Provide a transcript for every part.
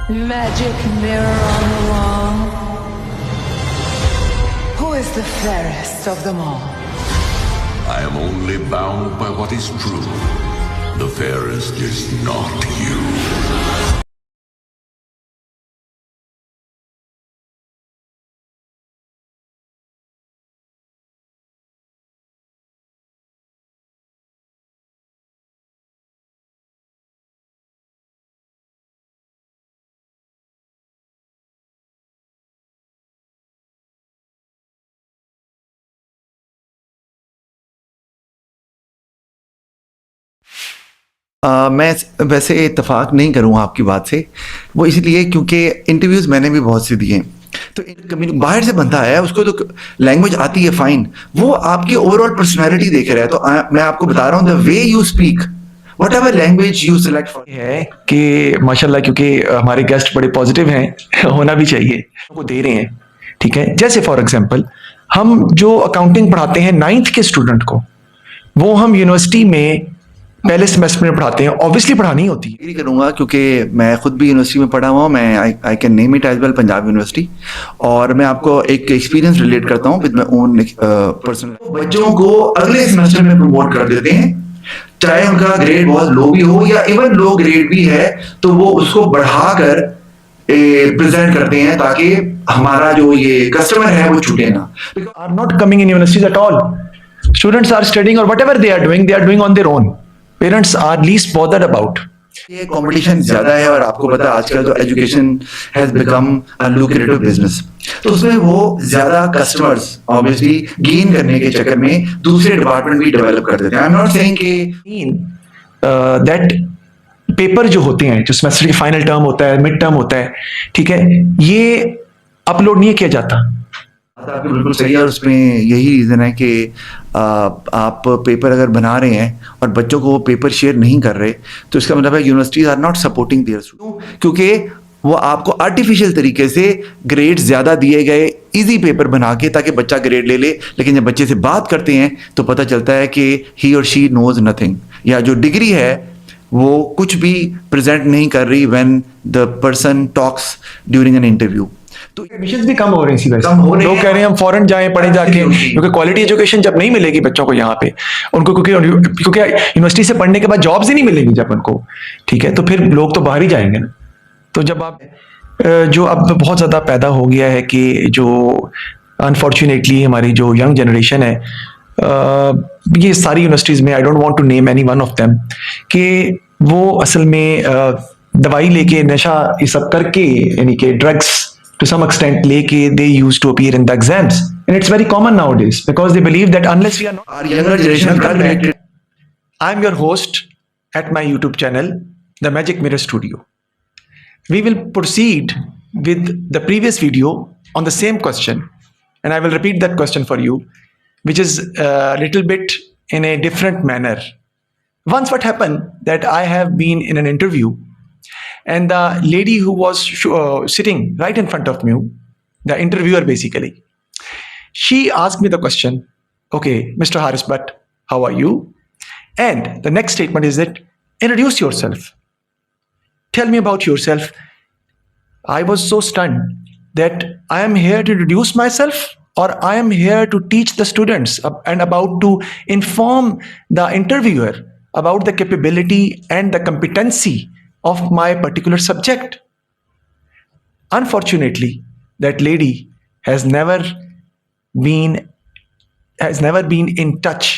Magic mirror on the wall. Who is the fairest of them all? I am only bound by what is true. The fairest is not you. मैं वैसे इत्तेफाक नहीं करूँगा आपकी बात से। वो इसलिए क्योंकि इंटरव्यूज़ मैंने भी बहुत से दिए। तो बाहर से बंदा आया है, उसको तो लैंग्वेज आती है, फाइन। वो आपकी ओवरऑल पर्सनैलिटी देख रहा है। तो मैं आपको बता रहा हूँ, the way you speak, what ever language you select for है कि माशाल्लाह, क्योंकि हमारे गेस्ट बड़े पॉजिटिव हैं होना भी चाहिए, वो दे रहे हैं। ठीक है, जैसे फॉर एग्जांपल हम जो अकाउंटिंग पढ़ाते हैं 9th के स्टूडेंट को, वो हम यूनिवर्सिटी में पहले सेमेस्टर में पढ़ाते हैं, ऑब्वियसली पढ़ानी होती है। एग्री करूँगा क्योंकि मैं खुद भी यूनिवर्सिटी में पढ़ा हुआ हूँ। मैं I can name it as well, Punjab University. और मैं आपको एक एक्सपीरियंस रिलेट करता हूँ विद माय ओन पर्सनल। बच्चों को अगले सेमेस्टर में प्रमोट कर देते हैं, चाहे उनका ग्रेड बहुत लो भी हो या इवन लो ग्रेड भी है, तो वो उसको बढ़ाकर प्रेजेंट करते हैं ताकि हमारा जो ये कस्टमर है वो छूटे ना। Are not coming in universities at all. Students are studying और whatever they are doing on their own. Parents are least bothered about. ये कंपटीशन ज्यादा है और आपको पता है आजकल जो education has become a lucrative business, तो उसमें वो ज्यादा कस्टमर्स ऑब्वियसली गेन करने के चक्कर में दूसरे डिपार्टमेंट भी डेवलप कर देते हैं। आई एम नॉट सेइंग कि दैट पेपर जो होते हैं, जो सेमेस्टर की फाइनल टर्म होता है, मिड टर्म होता है, ठीक है, ये अपलोड नहीं किया जाता। आपकी बिल्कुल सही है। और उसमें यही रीज़न है कि आप पेपर अगर बना रहे हैं और बच्चों को वो पेपर शेयर नहीं कर रहे, तो इसका मतलब है universities are not supporting their students, क्योंकि वो आपको आर्टिफिशियल तरीके से ग्रेड ज़्यादा दिए गए इजी पेपर बना के ताकि बच्चा ग्रेड ले ले, लेकिन जब बच्चे से बात करते हैं तो पता चलता है कि ही और शी नोज नथिंग, या जो डिग्री है वो कुछ भी प्रेजेंट नहीं कर रही when the person talks during an interview. तो एडमिशंस भी कम हो रही हैं इसी वजह कम हो से। रहे लोग हैं। कह रहे हैं हम फॉरेन जाएं, पढ़े जाके, क्योंकि क्वालिटी एजुकेशन जब नहीं मिलेगी बच्चों को यहाँ पे, उनको क्योंकि यूनिवर्सिटी से पढ़ने के बाद जॉब्स ही नहीं मिलेंगी जब उनको, ठीक है, तो फिर लोग तो बाहर ही जाएंगे ना। तो जब आप जो अब बहुत ज़्यादा पैदा हो गया है कि जो अनफॉर्चुनेटली हमारी जो यंग जनरेशन है, ये सारी यूनिवर्सिटीज़ में, I don't want to name any one of them, कि वो असल में दवाई लेके, नशा ये सब करके, यानी कि drugs to some extent leke they used to appear in the exams, and it's very common nowadays because they believe that unless we are not our younger generation are connected. I'm your host at my YouTube channel, The Magic Mirror Studio. We will proceed with the previous video on the same question, and I will repeat that question for you, which is a little bit in a different manner. Once what happened that I have been in an interview, and the lady who was sitting right in front of me, the interviewer basically, she asked me the question, okay, Mr. Haris Bhatt, how are you? And the next statement is that, introduce yourself. Tell me about yourself. I was so stunned that I am here to introduce myself, or I am here to teach the students and about to inform the interviewer about the capability and the competency of my particular subject. Unfortunately, that lady has never been in touch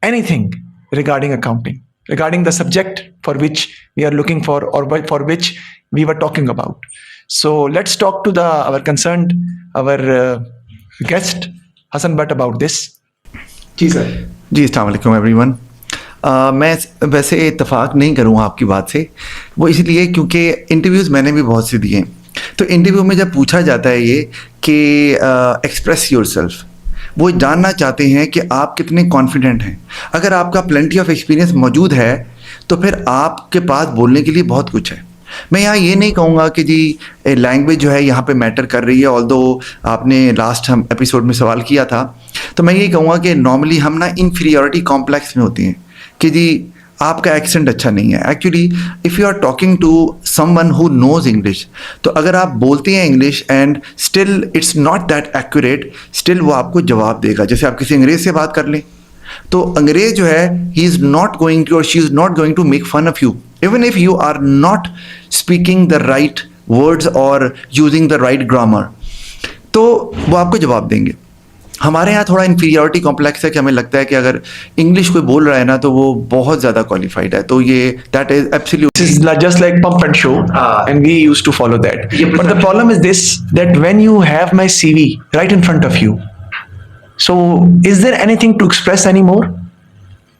anything regarding accounting, regarding the subject for which we are looking for, or for which we were talking about. So let's talk to our concerned, our guest Hassan Bhatt about this. जी sir. जी, अस्सलाम वालेकुम everyone. मैं वैसे इत्तेफाक नहीं करूँगा आपकी बात से। वो इसलिए क्योंकि इंटरव्यूज़ मैंने भी बहुत से दिए। तो इंटरव्यू में जब पूछा जाता है ये कि एक्सप्रेस योरसेल्फ, वो जानना चाहते हैं कि आप कितने कॉन्फिडेंट हैं। अगर आपका प्लेंटी ऑफ एक्सपीरियंस मौजूद है तो फिर आपके पास बोलने के लिए बहुत कुछ है। मैं यहाँ ये नहीं कहूँगा कि जी लैंग्वेज जो है यहाँ पे मैटर कर रही है, ऑल्दो आपने लास्ट हम एपिसोड में सवाल किया था। तो मैं ये कहूँगा कि नॉर्मली हम ना इन्फीरियरिटी कॉम्प्लेक्स में होते हैं कि जी आपका एक्सेंट अच्छा नहीं है। Actually if you are talking to someone who knows English, तो अगर आप बोलते हैं English and still it's not that accurate, still वो आपको जवाब देगा। जैसे आप किसी अंग्रेज से बात कर लें, तो अंग्रेज जो है he is not going to और she is not going to make fun of you even if you are not speaking the right words और यूजिंग द राइट ग्रामर, तो वो आपको जवाब देंगे। हमारे यहाँ थोड़ा इन्फीरियरिटी कॉम्प्लेक्स है कि हमें लगता है कि अगर इंग्लिश कोई बोल रहा है ना तो वो बहुत ज़्यादा क्वालिफाइड है, तो ये that is absolute. This is just like pump and show, and we used to follow that. But the problem is this, that when you have my CV right in front of you, so is there anything to express anymore?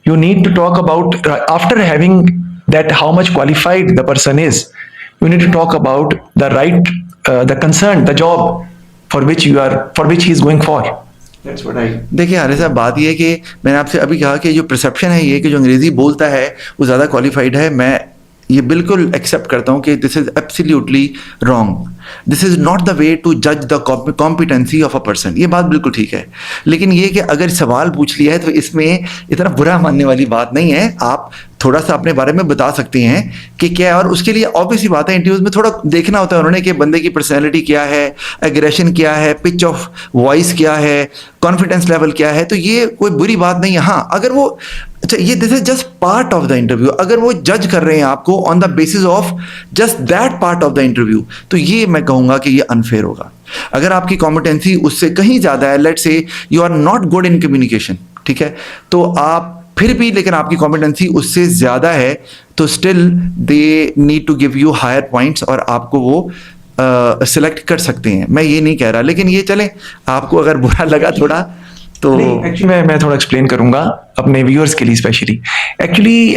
You need to talk about, after having that how much qualified the person is, you need to talk about the right, the concern, the job for which he is going for. That's what I. देखिए हारिस साहब, बात ये है कि मैंने आपसे अभी कहा कि जो परसेप्शन है ये कि जो अंग्रेज़ी बोलता है वो ज़्यादा क्वालिफाइड है, मैं ये बिल्कुल एक्सेप्ट करता हूँ कि this is absolutely wrong. This is not the way to जज the competency of a person. ये बात बिल्कुल ठीक है, लेकिन ये कि अगर सवाल पूछ लिया है तो इसमें इतना बुरा मानने वाली बात नहीं है। आप थोड़ा सा अपने बारे में बता सकते हैं कि क्या है, और उसके लिए ऑब्वियसली बात है इंटरव्यूज में थोड़ा देखना होता है उन्होंने कि बंदे की पर्सनैलिटी क्या है, एग्रेशन क्या है, पिच ऑफ वॉइस क्या है, कॉन्फिडेंस लेवल क्या है, तो ये कोई बुरी बात नहीं है। हाँ, अगर वो अच्छा, ये this is just part of the interview, अगर वो जज कर रहे हैं आपको on the basis of just that part of the interview, तो ये मैं कहूँगा कि ये अनफेयर होगा। अगर आपकी कॉम्पिटेंसी उससे कहीं ज़्यादा है, let's say you are not good in communication, ठीक है, तो आप फिर भी, लेकिन आपकी कॉम्पिटेंसी उससे ज़्यादा है, तो still they need to give you higher points और आपको वो सिलेक्ट कर सकते हैं। मैं ये नहीं कह रहा, लेकिन ये चलें, आपको अगर बुरा लगा थोड़ा तो एक्चुअली मैं थोड़ा एक्सप्लेन करूंगा अपने व्यूअर्स के लिए स्पेशली। एक्चुअली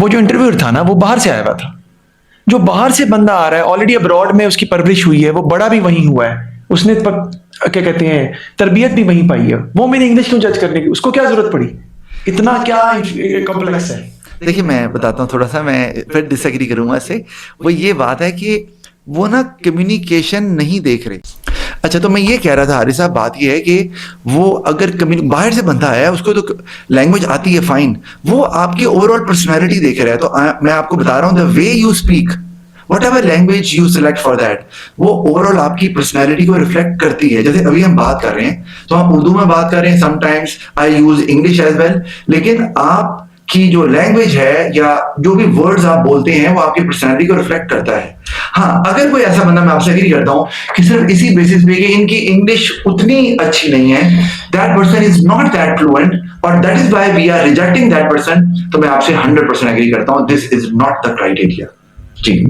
वो जो इंटरव्यूअर था ना, वो बाहर से आया हुआ था। जो बाहर से बंदा आ रहा है, ऑलरेडी अब्रॉड में उसकी परवरिश हुई है, वो बड़ा भी वहीं हुआ है, उसने क्या कहते हैं तरबियत भी वहीं पाई है, वो मेरी इंग्लिश क्यों जज करने की, उसको क्या जरूरत पड़ी, इतना क्या कॉम्प्लेक्स है। देखिए मैं बताता हूँ थोड़ा सा, मैं फिर डिसएग्री करूंगा इससे। वो ये बात है कि वो ना कम्युनिकेशन नहीं देख रहे। अच्छा, तो मैं ये कह रहा था हारिस साहब, बात ये है कि वो अगर बाहर से बंदा आया है, उसको तो लैंग्वेज आती है फाइन, वो आपकी ओवरऑल पर्सनैलिटी देख रहा है। तो मैं आपको बता रहा हूँ, the way you speak, what ever language you select for that, वो ओवरऑल आपकी पर्सनैलिटी को रिफ्लेक्ट करती है। जैसे अभी हम बात कर रहे हैं तो हम उर्दू में बात कर रहे हैं, sometimes I use English as well, लेकिन आपकी जो लैंग्वेज है या जो भी वर्ड्स आप बोलते हैं वो आपकी पर्सनैलिटी को रिफ्लेक्ट करता है। हाँ, अगर कोई ऐसा बंदा, मैं आपसे एग्री करता हूँ कि सिर्फ इसी बेसिस पे कि इनकी इंग्लिश उतनी अच्छी नहीं है, that person is not that fluent और that is why we are rejecting that person, तो मैं आपसे 100% एग्री करता हूँ, this is not the criteria. जी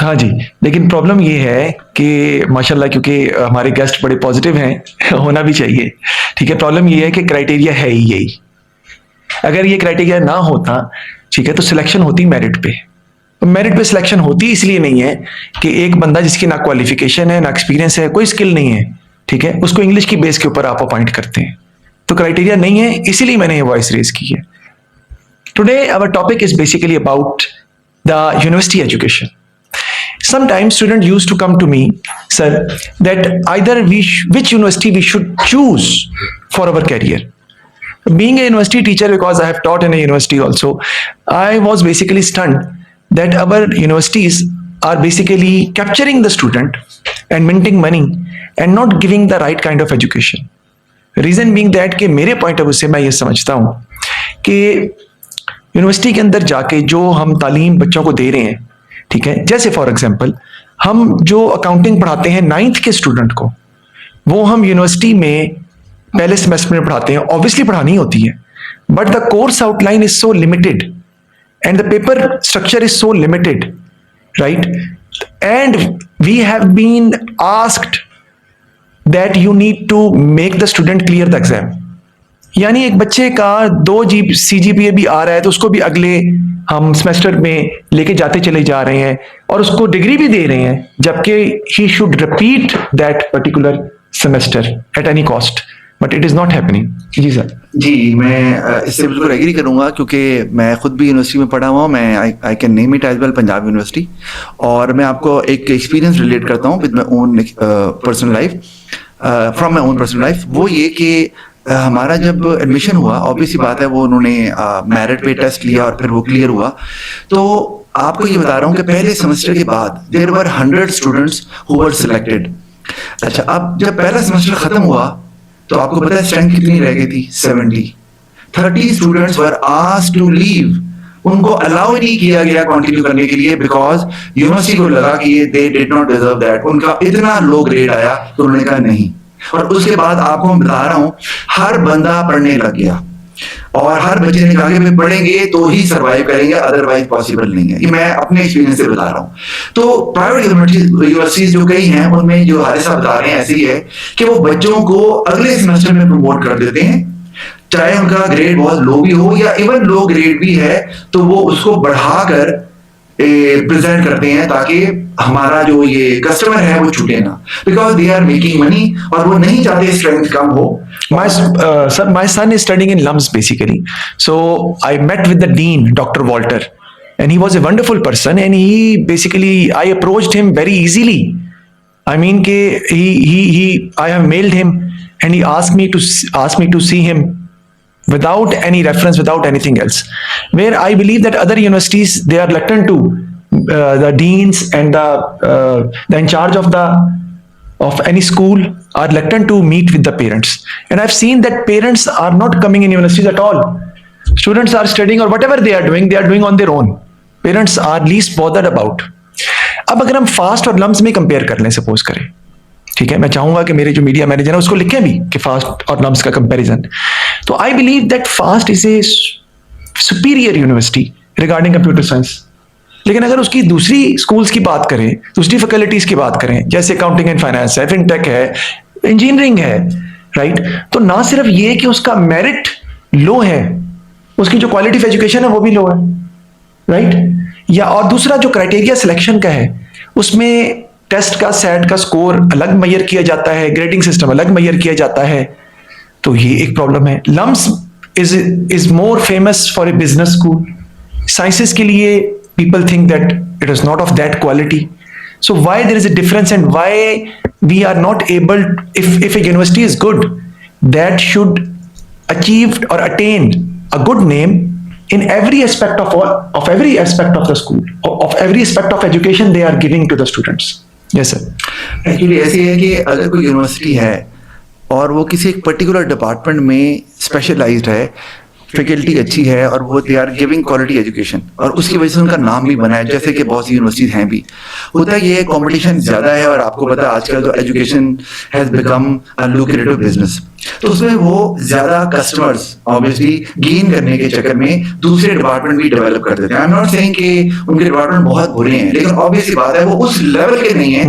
हाँ जी, लेकिन प्रॉब्लम ये है कि माशाल्लाह, क्योंकि हमारे गेस्ट बड़े पॉजिटिव हैं होना भी चाहिए, ठीक है। प्रॉब्लम ये है कि क्राइटेरिया है ही यही। अगर ये क्राइटेरिया ना होता, ठीक है, तो सिलेक्शन होती मेरिट पे। मेरिट पे सिलेक्शन होती इसलिए नहीं है कि एक बंदा जिसकी ना क्वालिफिकेशन है, ना एक्सपीरियंस है, कोई स्किल नहीं है, ठीक है, उसको इंग्लिश की बेस के ऊपर आप अपॉइंट करते हैं, तो क्राइटेरिया नहीं है, इसीलिए मैंने ये वॉइस रेज की है। Today our topic is basically about the university education. Sometimes students used to come to me, sir, that either which university we should choose for our career. Being a university teacher, because I have taught in a university also, I was basically stunned that our universities are basically capturing the student and minting money and not giving the right kind of education. Reason being that कि मेरे point of view से मैं ये समझता हूँ कि university के अंदर जाके जो हम तालीम बच्चों को दे रहे हैं, ठीक है, जैसे फॉर एग्जांपल हम जो अकाउंटिंग पढ़ाते हैं 9th के स्टूडेंट को, वो हम यूनिवर्सिटी में पहले सेमेस्टर में पढ़ाते हैं, ऑब्वियसली पढ़ानी होती है, but the course outline is so limited and the paper structure is so limited, right, and we have been asked that you need to make the student clear the exam. यानी एक बच्चे का 2 CGPA भी आ रहा है तो उसको भी अगले हम सेमेस्टर में लेके जाते चले जा रहे हैं और उसको डिग्री भी दे रहे हैं, जबकि he should repeat that particular semester at any cost, but it is not happening. जी सर। जी, मैं इससे बिल्कुल एग्री करूंगा क्योंकि मैं खुद भी यूनिवर्सिटी में पढ़ा हुआ हूँ। मैं I can name it as well, Punjab University. और मैं आपको एक एक्सपीरियंस रिलेट करता हूँ with my own personal life, from my own personal life. वो ये कि हमारा जब एडमिशन हुआ, ऑब्वियसली बात है वो उन्होंने मेरिट पे टेस्ट लिया और फिर वो क्लियर हुआ। तो आपको ये बता रहा हूँ कि पहले सेमेस्टर के बाद there were 100 students who were selected. अच्छा, अब जब पहला सेमेस्टर खत्म हुआ तो आपको पता है स्ट्रेंथ कितनी रह गई थी? 70। 30 students were asked to leave. उनको अलाउ नहीं किया गया कंटिन्यू करने के लिए बिकॉज यूनिवर्सिटी को लगा कि ये they did not deserve that. उनका इतना लो ग्रेड आया तो उन्होंने कहा नहीं। और उसके बाद आपको मैं बता रहा हूं, हर बंदा पढ़ने लग गया और हर बच्चे ने कहा कि भाई पढ़ेंगे तो ही सरवाइव करेंगे, अदरवाइज पॉसिबल नहीं है। ये मैं अपने एक्सपीरियंस से बता रहा हूँ। तो प्राइवेट यूनिवर्सिटीज जो कई हैं उनमें जो हारिस साहब बता रहे हैं ऐसी है कि वो बच्चों को अगले सेमेस्टर में प्रमोट कर देते हैं, चाहे उनका ग्रेड बहुत लो भी हो या इवन लो ग्रेड भी है तो वो उसको बढ़ाकर प्रेजेंट करते हैं ताकि हमारा जो ये कस्टमर है वो छूटे ना, because they are making money और वो नहीं चाहते स्ट्रेंथ कम हो। My son is studying in LUMS basically. So I met with the dean, Dr. Walter, and he was a wonderful person. And he basically, I approached him very easily. I mean, I have mailed him, and he asked me to see him without any reference, without anything else. Where I believe that other universities, they are reluctant to the deans and the in charge of any school are reluctant to meet with the parents. And I've seen that parents are not coming in universities at all. Students are studying or whatever they are doing on their own. Parents are least bothered about. अब अगर हम fast और lumps में compare कर लें, suppose करें, ठीक है, मैं चाहूंगा कि मेरे जो मीडिया मैनेजर है उसको लिखें भी कि फास्ट और लम्स का कंपैरिजन। तो I believe that fast is a superior university regarding computer science. लेकिन अगर उसकी दूसरी स्कूल्स की बात करें, दूसरी फैकल्टीज की बात करें, जैसे अकाउंटिंग एंड फाइनेंस है, फिनटेक है, इंजीनियरिंग है, राइट, तो ना सिर्फ ये कि उसका मेरिट लो है, उसकी जो क्वालिटी ऑफ एजुकेशन है वो भी लो है, राइट। या और दूसरा जो क्राइटेरिया सिलेक्शन का है उसमें टेस्ट का, सेट का स्कोर अलग मेजर किया जाता है, ग्रेडिंग सिस्टम अलग मेजर किया जाता है, तो ये एक प्रॉब्लम है। LUMS is more famous for a business school. Sciences के लिए people think that it is not of that quality. So why there is a difference and why we are not able, if a university is good, that should achieve or attain a good name in every aspect of every aspect of the school, of every aspect of education they are giving to the students. Yes sir. Actually ऐसे है कि अगर कोई university है और वो किसी एक पर्टिकुलर डिपार्टमेंट में स्पेशलाइज्ड है, फैकल्टी अच्छी है और वो they are giving quality education और उसकी वजह से उनका नाम भी बना है, जैसे कि बहुत सी यूनिवर्सिटीज हैं भी। होता है ये कंपटीशन ज्यादा है और आपको पता है आजकल जो education has become a lucrative business, तो उसमें वो ज्यादा कस्टमर्स ऑब्वियसली गेन करने के चक्कर में दूसरे डिपार्टमेंट भी डेवलप कर देते हैं। आई एम नॉट सेइंग कि उनके डिपार्टमेंट बहुत बुरे हैं, लेकिन ऑब्वियसली बात है वो उस लेवल के नहीं है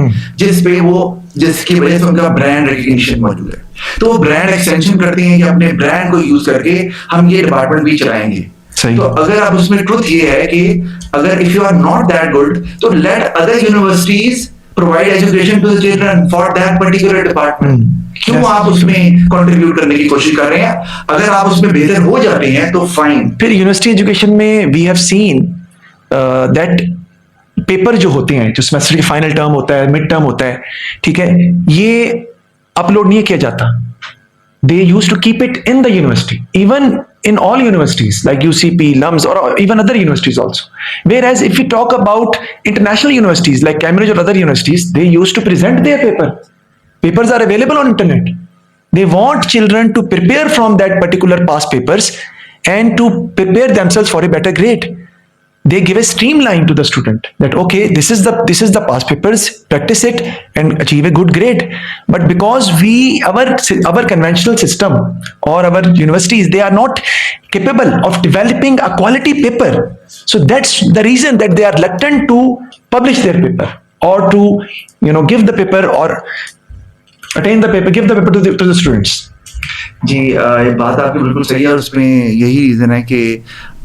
जिसकी वजह से उनका ब्रांड रिकग्निशन मौजूद है। तो वो ब्रांड एक्सटेंशन करते हैं कि अपने ब्रांड को यूज करके हम ये डिपार्टमेंट भी चलाएंगे। तो अगर आप उसमें ट्रुथ ये है कि अगर if you are not that good तो let other universities provide education to the children for that particular department. क्यों आप उसमें कंट्रीब्यूट करने की कोशिश कर रहे हैं? अगर आप उसमें बेहतर हो जाते हैं तो फाइन। फिर यूनिवर्सिटी एजुकेशन में we have seen that paper जो होते हैं, जो सेमेस्टर की फाइनल टर्म होता है, मिड टर्म होता है, ठीक है, ये अपलोड नहीं किया जाता। They use to keep it in the university, even in all universities like UCP, LUMS, or even other universities also. Whereas if we talk about international universities like Cambridge or other universities, they used to present their paper. Papers are available on internet. They want children to prepare from that particular past papers and to prepare themselves for a better grade. They give a streamline to the student that okay, this is the past papers, practice it and achieve a good grade. But because our conventional system or our universities, they are not capable of developing a quality paper, so that's the reason that they are reluctant to publish their paper or to give the paper or give the paper to the students. जी, ये बात आपकी बिल्कुल सही है और उसमें यही reason है कि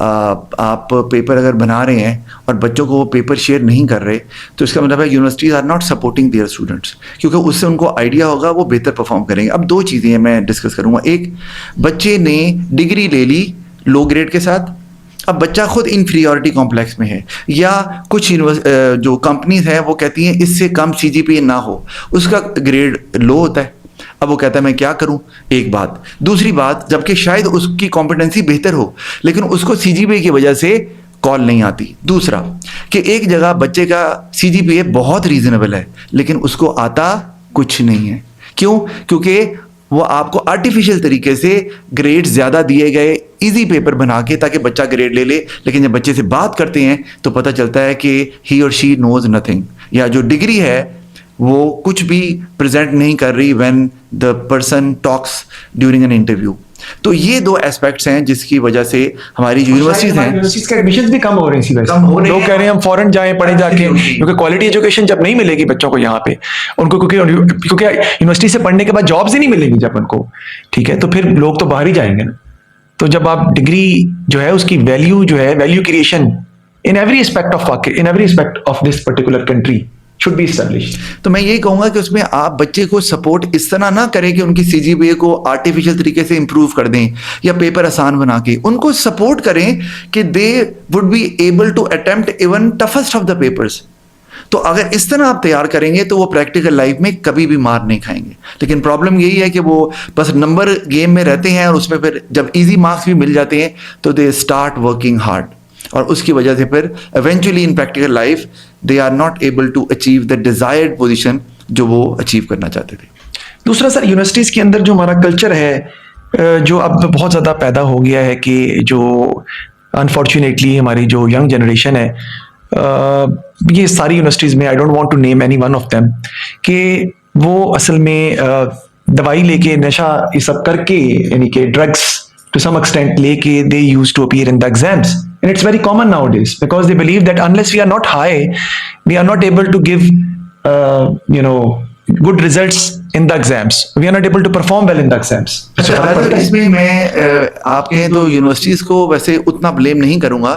आप पेपर अगर बना रहे हैं और बच्चों को वो पेपर शेयर नहीं कर रहे तो इसका मतलब है universities are not supporting their students, क्योंकि उससे उनको आइडिया होगा, वो बेहतर परफॉर्म करेंगे। अब दो चीज़ें हैं मैं डिस्कस करूँगा। एक, बच्चे ने डिग्री ले ली लो ग्रेड के साथ, अब बच्चा खुद इन्फीरियरिटी कॉम्प्लेक्स में है, या कुछ जो कंपनीज हैं वो कहती हैं इससे कम CGPA ना हो, उसका ग्रेड लो होता है। अब वो कहता है मैं क्या करूं, एक बात। दूसरी बात, जबकि शायद उसकी कॉम्पिटेंसी बेहतर हो लेकिन उसको सीजीपीए की वजह से कॉल नहीं आती। दूसरा कि एक जगह बच्चे का सीजीपीए बहुत रीजनेबल है लेकिन उसको आता कुछ नहीं है। क्यों? क्योंकि वो आपको आर्टिफिशियल तरीके से ग्रेड्स ज़्यादा दिए गए, इजी पेपर बना के ताकि बच्चा ग्रेड ले ले, लेकिन जब बच्चे से बात करते हैं तो पता चलता है कि ही और शी नोज नथिंग, या जो डिग्री है वो कुछ भी प्रेजेंट नहीं कर रही when the person talks during an interview. तो ये दो एस्पेक्ट्स हैं जिसकी वजह से हमारी जो यूनिवर्सिटीज हैं, यूनिवर्सिटीज के एडमिशंस भी कम हो रहे हैं इसी वजह कम हो से। रहे लोग हैं। कह रहे हैं हम फॉरेन जाएं, पढ़े जाके, क्योंकि क्वालिटी एजुकेशन जब नहीं मिलेगी बच्चों को यहाँ पे, उनको क्योंकि यूनिवर्सिटी से पढ़ने के बाद जॉब्स ही नहीं मिलेंगी जब उनको, ठीक है, तो फिर लोग तो बाहर ही जाएंगे ना। तो जब आप डिग्री जो है उसकी वैल्यू जो है, value creation in every aspect of this particular country should be established। तो मैं यही कहूंगा कि उसमें आप बच्चे को सपोर्ट इस तरह ना करें कि उनकी सीजीपीए को आर्टिफिशियल तरीके से इंप्रूव कर दें या पेपर आसान बना के, उनको सपोर्ट करें कि they would be able to attempt even toughest of the papers. तो अगर इस तरह आप तैयार करेंगे तो वो प्रैक्टिकल लाइफ में कभी भी मार नहीं खाएंगे। लेकिन प्रॉब्लम यही है कि वो बस नंबर गेम में रहते हैं और उसमें फिर जब इजी मार्क्स भी मिल जाते हैं तो दे स्टार्ट वर्किंग हार्ड, और उसकी वजह से फिर eventually in practical life they are not able to achieve the desired position जो वो अचीव करना चाहते थे। दूसरा सर, यूनिवर्सिटीज के अंदर जो हमारा कल्चर है जो अब बहुत ज़्यादा पैदा हो गया है कि जो अनफॉर्चुनेटली हमारी जो यंग जनरेशन है, ये सारी यूनिवर्सिटीज़ में, I don't want to name any one of them, कि वो असल में दवाई लेके, नशा ये सब करके, यानी कि ड्रग्स to some extent लेके they used to appear in the exams, and it's very common nowadays because they believe that unless we are not high we are not able to give good results in the exams, we are not able to perform well in the exams। इसमें मैं आप कहें तो universities को वैसे उतना blame नहीं करूंगा,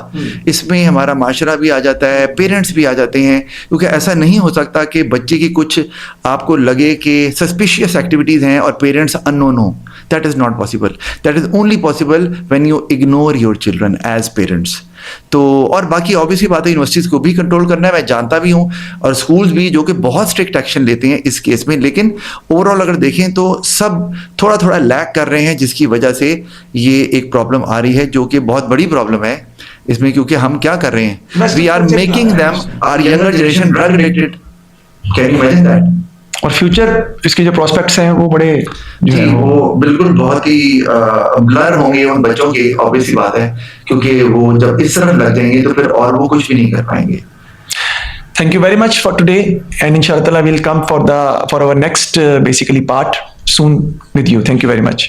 इसमें हमारा माशरा भी आ जाता है, पेरेंट्स भी आ जाते हैं, क्योंकि ऐसा नहीं हो सकता कि बच्चे की कुछ आपको लगे कि सस्पिशियस एक्टिविटीज हैं और पेरेंट्स अननोन हो। That is not possible. That is only possible when you ignore your children as parents. तो और बाकी ऑब्वियसली बात है, यूनिवर्सिटीज को भी कंट्रोल करना है, मैं जानता भी हूँ, और स्कूल्स भी जो कि बहुत स्ट्रिक्ट एक्शन लेते हैं इस केस में, लेकिन ओवरऑल अगर देखें तो सब थोड़ा थोड़ा लैक कर रहे हैं, जिसकी वजह से ये एक प्रॉब्लम आ रही है जो कि बहुत बड़ी प्रॉब्लम है इसमें। क्योंकि हम क्या कर रहे हैं, we are making them our younger generation drug addicted. Can you imagine that? और फ्यूचर इसके जो प्रोस्पेक्ट्स हैं वो बड़े जो जी, है वो बिल्कुल बहुत ही ब्लर होंगे उन बच्चों के, ऑब्वियसली बात है, क्योंकि वो जब इस तरफ लग जाएंगे तो फिर और वो कुछ भी नहीं कर पाएंगे। Thank you very much for today, and inshallah we'll come for our next basically part soon with you. Thank you very much.